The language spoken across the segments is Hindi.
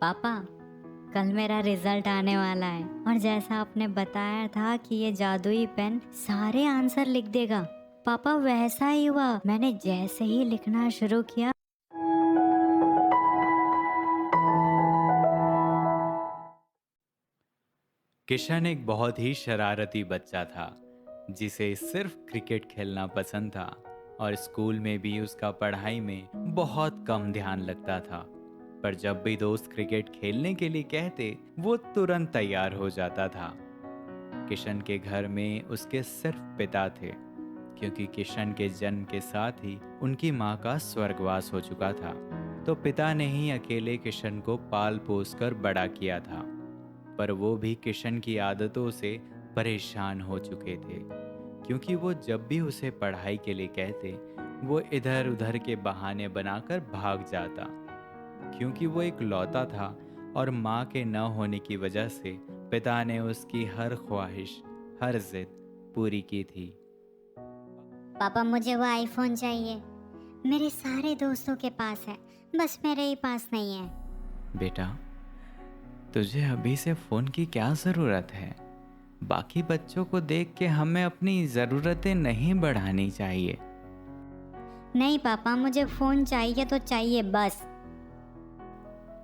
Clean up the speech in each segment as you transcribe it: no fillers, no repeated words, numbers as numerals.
पापा, कल मेरा रिजल्ट आने वाला है और जैसा आपने बताया था कि ये जादुई पेन सारे आंसर लिख देगा, पापा वैसा ही हुआ। मैंने जैसे ही लिखना शुरू किया, किशन एक बहुत ही शरारती बच्चा था जिसे सिर्फ क्रिकेट खेलना पसंद था और स्कूल में भी उसका पढ़ाई में बहुत कम ध्यान लगता था। पर जब भी दोस्त क्रिकेट खेलने के लिए कहते वो तुरंत तैयार हो जाता था। किशन के घर में उसके सिर्फ पिता थे, क्योंकि किशन के जन्म के साथ ही उनकी माँ का स्वर्गवास हो चुका था। तो पिता ने ही अकेले किशन को पाल पोस कर बड़ा किया था। पर वो भी किशन की आदतों से परेशान हो चुके थे, क्योंकि वो जब भी उसे पढ़ाई के लिए कहते वो इधर उधर के बहाने बनाकर भाग जाता, क्योंकि वो एक लौता था और माँ के न होने की वजह से पिता ने उसकी हर ख्वाहिश, हर जिद पूरी की थी। पापा मुझे वो आईफोन चाहिए। मेरे सारे दोस्तों के पास है, बस मेरे ही पास नहीं है। बेटा, तुझे अभी से फ़ोन की क्या ज़रूरत है? बाकी बच्चों को देख के हमें अपनी ज़रूरतें नहीं बढ़ानी चाहिए। नहीं पापा, मुझे फोन चाहिए तो चाहिए बस।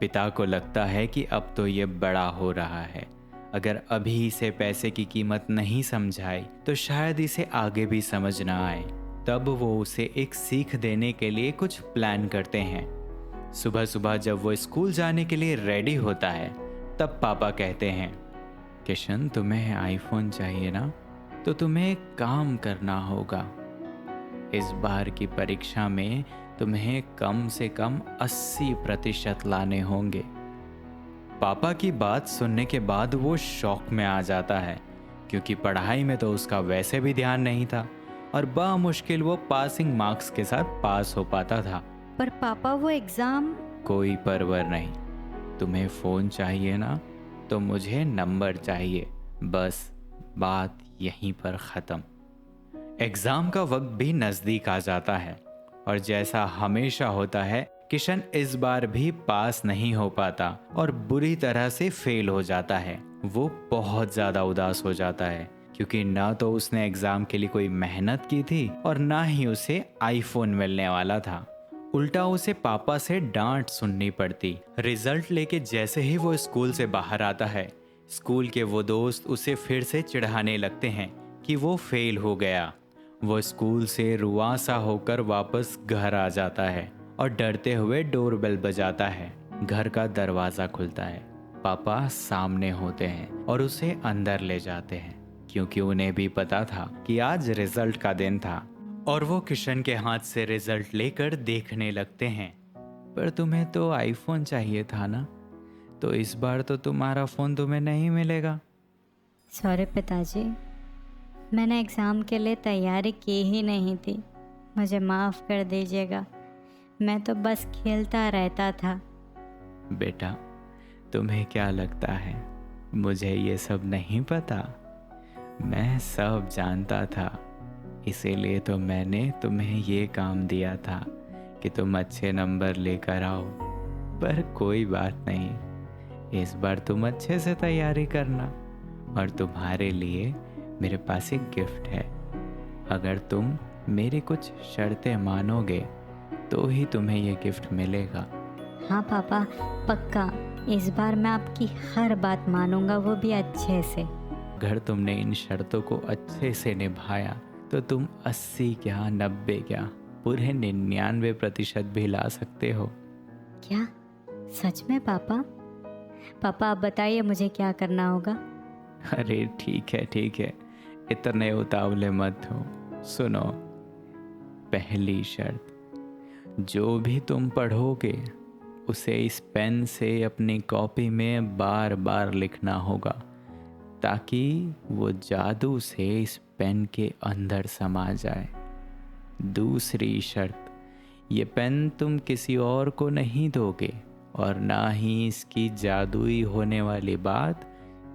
पिता को लगता है कि अब तो ये बड़ा हो रहा है, अगर अभी इसे पैसे की कीमत नहीं समझाई तो शायद इसे आगे भी समझ ना आए। तब वो उसे एक सीख देने के लिए कुछ प्लान करते हैं। सुबह सुबह जब वो स्कूल जाने के लिए रेडी होता है, तब पापा कहते हैं, किशन तुम्हें आईफोन चाहिए ना, तो तुम्हें एक काम करना होगा। इस बार की परीक्षा में तुम्हें कम से कम 80% लाने होंगे। पापा की बात सुनने के बाद वो शौक में आ जाता है, क्योंकि पढ़ाई में तो उसका वैसे भी ध्यान नहीं था और बामुश्किल वो पासिंग मार्क्स के साथ पास हो पाता था। पर पापा वो एग्जाम। कोई परवर नहीं, तुम्हें फ़ोन चाहिए ना, तो मुझे नंबर चाहिए, बस बात यहीं पर ख़त्म। एग्ज़ाम का वक्त भी नज़दीक आ जाता है और जैसा हमेशा होता है, किशन इस बार भी पास नहीं हो पाता और बुरी तरह से फेल हो जाता है। वो बहुत ज़्यादा उदास हो जाता है, क्योंकि ना तो उसने एग्ज़ाम के लिए कोई मेहनत की थी और ना ही उसे आईफोन मिलने वाला था। उल्टा उसे पापा से डांट सुननी पड़ती। रिजल्ट लेके जैसे ही वो स्कूल से बाहर आता है, स्कूल के वो दोस्त उसे फिर से चिढ़ाने लगते हैं कि वो फेल हो गया। वो स्कूल से रुआंसा होकर वापस घर आ जाता है और डरते हुए डोरबेल बजाता है। घर का दरवाज़ा खुलता है। पापा सामने होते हैं और उसे अंदर ले जाते हैं, क्योंकि उन्हें भी पता था कि आज रिजल्ट का दिन था। और वो किशन के हाथ से रिजल्ट लेकर देखने लगते हैं। पर तुम्हें तो आईफोन चाहिए था ना, तो इस बार तो तुम्हारा फ़ोन तुम्हें नहीं मिलेगा। सॉरी पिताजी, मैंने एग्ज़ाम के लिए तैयारी की ही नहीं थी, मुझे माफ़ कर दीजिएगा। मैं तो बस खेलता रहता था। बेटा, तुम्हें क्या लगता है मुझे ये सब नहीं पता? मैं सब जानता था, इसीलिए तो मैंने तुम्हें ये काम दिया था कि तुम अच्छे नंबर लेकर आओ। पर कोई बात नहीं, इस बार तुम अच्छे से तैयारी करना और तुम्हारे लिए मेरे पास एक गिफ्ट है। अगर तुम मेरी कुछ शर्तें मानोगे तो ही तुम्हें ये गिफ्ट मिलेगा। हाँ पापा, पक्का। इस बार मैं आपकी हर बात मानूंगा, वो भी अच्छे से। अगर तुमने इन शर्तों को अच्छे से निभाया तो तुम 80 क्या 90 क्या पूरे 99% भी ला सकते हो। क्या? सच में पापा? पापा आप बताइए मुझे क्या करना होगा। अरे ठीक है ठीक है, इतने उतावले मत हो। सुनो, पहली शर्त, जो भी तुम पढ़ोगे उसे इस पेन से अपनी कॉपी में बार बार लिखना होगा, ताकि वो जादू से इस पेन के अंदर समा जाए। दूसरी शर्त, ये पेन तुम किसी और को नहीं दोगे और ना ही इसकी जादुई होने वाली बात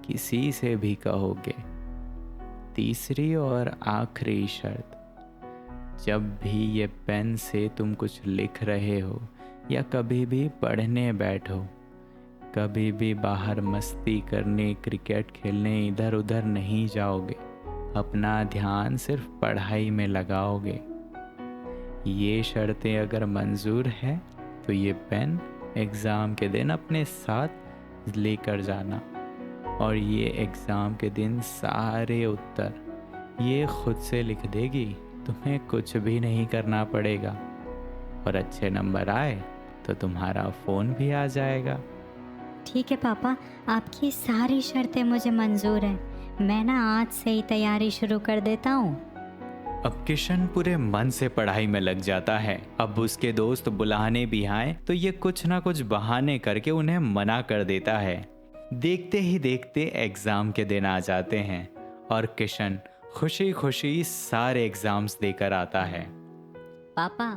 किसी से भी कहोगे। तीसरी और आखिरी शर्त, जब भी ये पेन से तुम कुछ लिख रहे हो या कभी भी पढ़ने बैठो, कभी भी बाहर मस्ती करने, क्रिकेट खेलने इधर उधर नहीं जाओगे। अपना ध्यान सिर्फ पढ़ाई में लगाओगे। ये शर्तें अगर मंजूर है तो ये पेन एग्ज़ाम के दिन अपने साथ लेकर जाना, और ये एग्ज़ाम के दिन सारे उत्तर ये खुद से लिख देगी। तुम्हें कुछ भी नहीं करना पड़ेगा, और अच्छे नंबर आए तो तुम्हारा फ़ोन भी आ जाएगा। ठीक है पापा, आपकी सारी शर्तें मुझे मंजूर हैं। मैं ना आज से ही तैयारी शुरू कर देता हूँ। अब किशन पूरे मन से पढ़ाई में लग जाता है। अब उसके दोस्त बुलाने भी आए तो ये कुछ ना कुछ बहाने करके उन्हें मना कर देता है। देखते ही देखते एग्ज़ाम के दिन आ जाते हैं और किशन खुशी खुशी सारे एग्ज़ाम्स देकर आता है। पापा,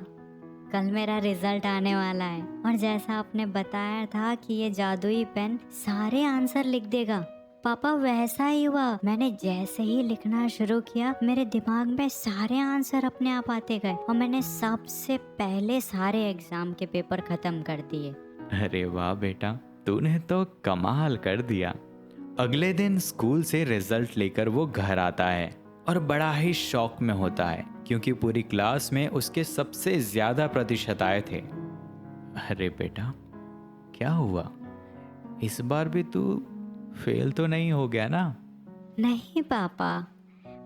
कल मेरा रिजल्ट आने वाला है, और जैसा आपने बताया था कि ये जादुई पेन सारे आंसर लिख देगा, पापा वैसा ही हुआ। मैंने जैसे ही लिखना शुरू किया, मेरे दिमाग में सारे आंसर अपने आप आते गए, और मैंने सबसे पहले सारे एग्जाम के पेपर खत्म कर दिए। अरे वाह बेटा, तूने तो कमाल कर दिया। अगले दिन स्कूल से रिजल्ट लेकर वो घर आता है और बड़ा ही शौक में होता है, क्योंकि पूरी क्लास में उसके सबसे ज्यादा प्रतिशत आए थे। अरे बेटा, क्या हुआ? इस बार भी तू फेल तो नहीं हो गया ना? नहीं पापा,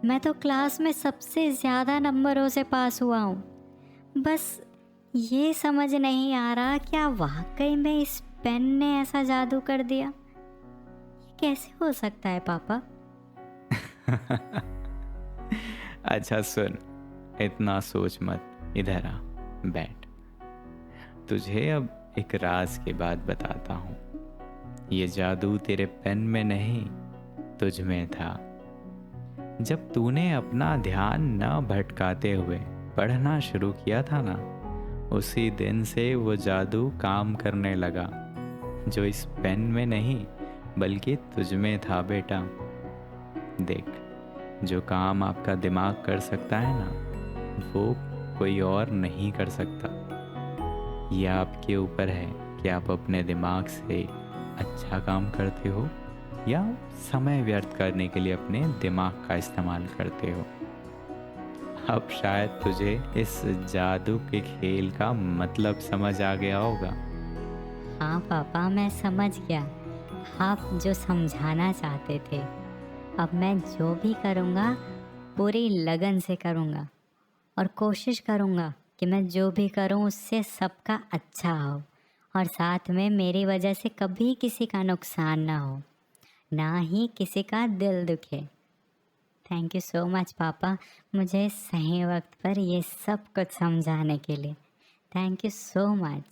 मैं तो क्लास में सबसे ज्यादा नंबरों से पास हुआ हूँ। बस ये समझ नहीं आ रहा, क्या वाकई में इस पेन ने ऐसा जादू कर दिया? ये कैसे हो सकता है पापा? अच्छा सुन, इतना सोच मत, इधर आ, बैठ। तुझे अब एक राज की बात बताता हूँ। ये जादू तेरे पेन में नहीं, तुझ में था। जब तूने अपना ध्यान न भटकाते हुए पढ़ना शुरू किया था ना, उसी दिन से वो जादू काम करने लगा, जो इस पेन में नहीं बल्कि तुझ में था बेटा। देख, जो काम आपका दिमाग कर सकता है ना, वो कोई और नहीं कर सकता। ये आपके ऊपर है कि आप अपने दिमाग से अच्छा काम करते हो या समय व्यर्थ करने के लिए अपने दिमाग का इस्तेमाल करते हो। अब शायद तुझे इस जादू के खेल का मतलब समझ आ गया होगा। हाँ पापा, मैं समझ गया आप जो समझाना चाहते थे। अब मैं जो भी करूँगा पूरी लगन से करूँगा, और कोशिश करूँगा कि मैं जो भी करूँ उससे सबका अच्छा हो, और साथ में मेरी वजह से कभी किसी का नुकसान ना हो, ना ही किसी का दिल दुखे। थैंक यू सो मच पापा, मुझे सही वक्त पर ये सब कुछ समझाने के लिए। Thank you so much.